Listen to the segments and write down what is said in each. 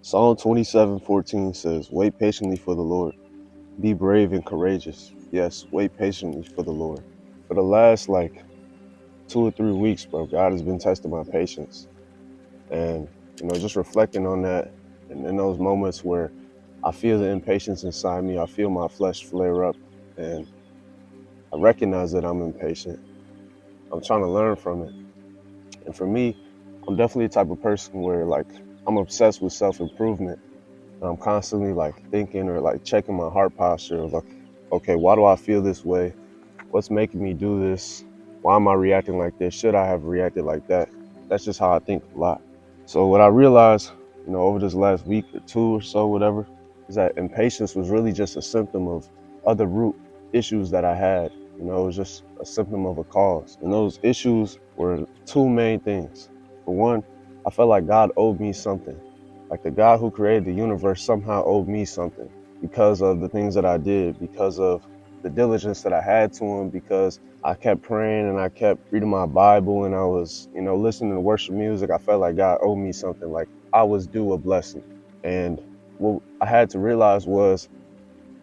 Psalm 27:14 says, "Wait patiently for the Lord. Be brave and courageous." Yes, wait patiently for the Lord. For the last 2 or 3 weeks, bro, God has been testing my patience. And, just reflecting on that and in those moments where I feel the impatience inside me, I feel my flesh flare up and I recognize that I'm impatient. I'm trying to learn from it. And for me, I'm definitely the type of person where I'm obsessed with self-improvement. And I'm constantly thinking or checking my heart posture of okay, why do I feel this way? What's making me do this? Why am I reacting like this? Should I have reacted like that? That's just how I think a lot. So what I realized, over this last week or two or so, whatever, is that impatience was really just a symptom of other root issues that I had. It was just a symptom of a cause. And those issues were two main things. For one, I felt like God owed me something. Like the God who created the universe somehow owed me something because of the things that I did, because of the diligence that I had to him, because I kept praying and I kept reading my Bible and I was, listening to worship music. I felt like God owed me something, like I was due a blessing. And what I had to realize was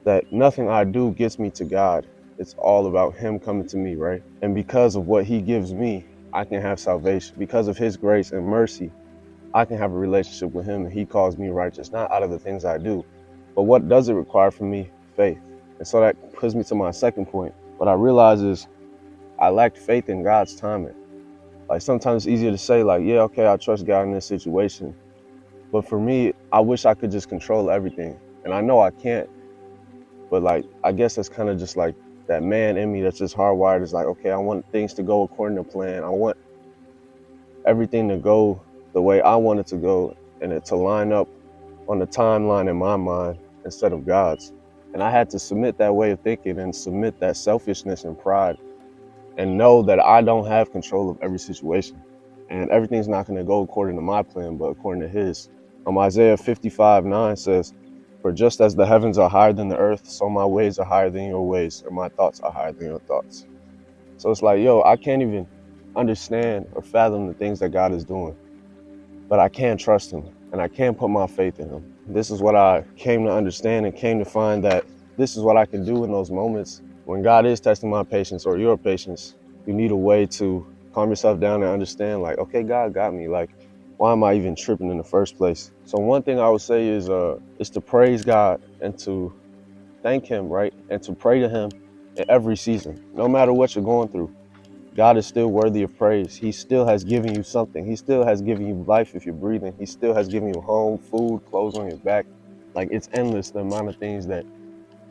that nothing I do gets me to God. It's all about him coming to me, right? And because of what he gives me, I can have salvation. Because of his grace and mercy, I can have a relationship with him and he calls me righteous, not out of the things I do. But what does it require from me? Faith. And so that puts me to my second point. What I realize is I lacked faith in God's timing. Like sometimes it's easier to say yeah, okay, I trust God in this situation. But for me, I wish I could just control everything. And I know I can't. But I guess that's kind of just that man in me that's just hardwired. Is okay, I want things to go according to plan. I want everything to go the way I want it to go and it to line up on the timeline in my mind instead of God's. And I had to submit that way of thinking and submit that selfishness and pride and know that I don't have control of every situation. And everything's not going to go according to my plan, but according to his. Isaiah 55:9 says, "For just as the heavens are higher than the earth, so my ways are higher than your ways, and my thoughts are higher than your thoughts." So it's I can't even understand or fathom the things that God is doing, but I can trust him and I can put my faith in him. This is what I came to understand and came to find that this is what I can do in those moments when God is testing my patience or your patience. You need a way to calm yourself down and understand okay, God got me. Why am I even tripping in the first place? So one thing I would say is to praise God and to thank him, right? And to pray to him in every season, no matter what you're going through. God is still worthy of praise. He still has given you something. He still has given you life if you're breathing. He still has given you home, food, clothes on your back. It's endless the amount of things that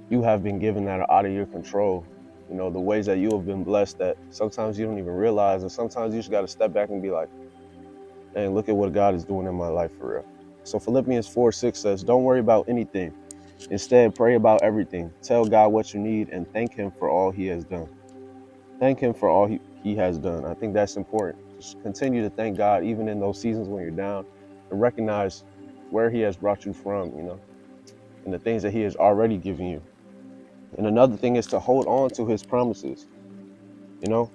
you have been given that are out of your control. The ways that you have been blessed that sometimes you don't even realize. And sometimes you just got to step back and be like, hey, look at what God is doing in my life for real. So Philippians 4:6 says, "Don't worry about anything. Instead, pray about everything. Tell God what you need and thank him for all he has done." Thank him for all he has done. I think that's important. Just continue to thank God even in those seasons when you're down and recognize where he has brought you from, and the things that he has already given you. And another thing is to hold on to his promises.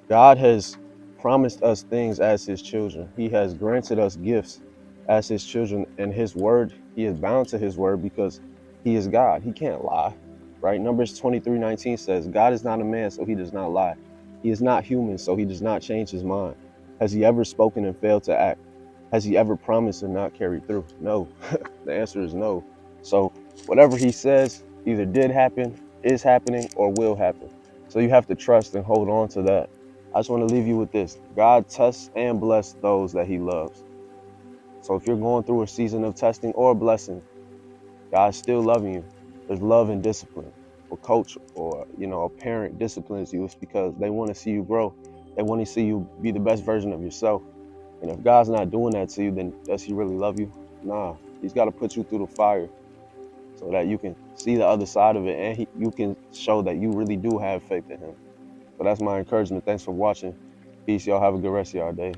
God has promised us things as his children. He has granted us gifts as his children, and his word, he is bound to his word because he is God. He can't lie, right? Numbers 23:19 says, "God is not a man, so he does not lie. He is not human, so he does not change his mind. Has he ever spoken and failed to act? Has he ever promised and not carried through?" No. The answer is no. So whatever he says either did happen, is happening, or will happen. So you have to trust and hold on to that. I just want to leave you with this. God tests and blesses those that he loves. So if you're going through a season of testing or blessing, God's still loving you. There's love and discipline. A coach or a parent disciplines you, it's because they want to see you grow. They want to see you be the best version of yourself. And if God's not doing that to you, then does he really love you? Nah. He's got to put you through the fire so that you can see the other side of it and you can show that you really do have faith in him. So that's my encouragement. Thanks for watching. Peace. Y'all have a good rest of y'all day.